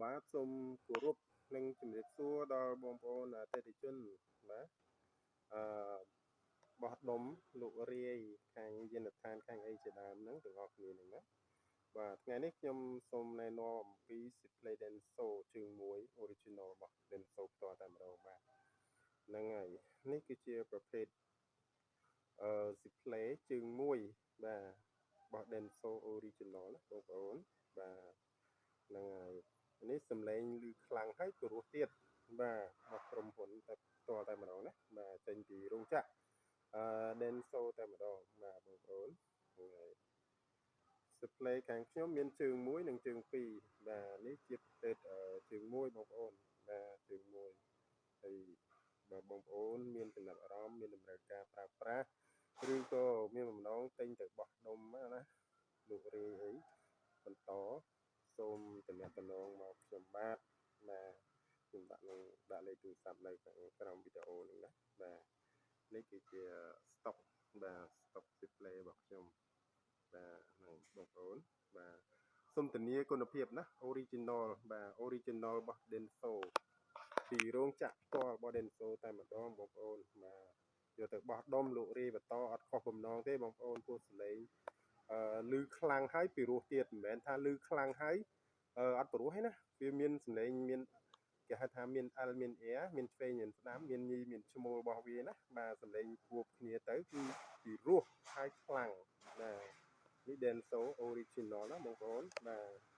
បាទសូមគោរពនិងជំរាបសួរដល់បងប្អូនអតិថិជនបាទអឺបោះដុំលោករាយខាងយានដ្ឋានខាងអីជាដើមហ្នឹងទាំងអស់គ្នាហ្នឹងណាបាទថ្ងៃនេះខ្ញុំសូមណែនាំអំពី Display Denso ជើង1 original របស់ Denso ផ្ទាល់តែម្ដងបាទហ្នឹងហើយនេះគឺជាប្រភេទDisplay ជើង1បាទរបស់ Denso original ណាបងប្អូនបាទហ្នឹងហើយនេះសំឡេងឮខ្លាំងហើយព្រោះទៀតបាទរបស់ក្រុមហ៊ុនតែផ្ទាល់តែម្ដងណាបាទចេញពីរោងចក្រDenso តែម្ដងបាទបងប្អូនហ្នឹងហើយ display ខាងខ្ញុំមានជើង1និងជើង2បាទនេះជាប្រភេទជើង1បងប្អូនបាទជើង1ហើយបើបងប្អូនមានចំណាប់អារម្មណ៍មានតម្រូវការប្រើប្រាស់ឬក៏មានបំណងទិញទៅបោះដុំណាលោករាយអីបន្តសូមទំនាក់ទំនងមកខ្ញុំបាទខ្ញុំដាក់លេខទូរស័ព្ទនៅខាងក្រោមវីដេអូនេះណាបាទនេះគឺជា stock បាទ stock display របស់ខ្ញុំបាទហ្នឹងបងប្អូនបាទសូមធានាគុណភាពណា original បាទ original របស់ Denso ពីរោងចក្រផ្ទាល់របស់ Denso តែម្ដងបងប្អូនបាទយកទៅបោះដុំលោករាយបន្តអត់ខុសបំណងទេបងប្អូនពោះសលេងឮខ្លាំងហើយពីរោះទៀតមិនមែនថាឮខ្លាំងហើយអត់ព្រោះទេណាវាមានសំឡេងមានគេហៅថាមាន L មាន air មានឆ្វេងមានស្ដាំមានញីមានឈ្មោលរបស់វាណាបាទសំឡេងជួបគ្នាទៅគឺពីរោះហើយខ្លាំងបាទនេះ Denso original ណាបងប្អូនបាទ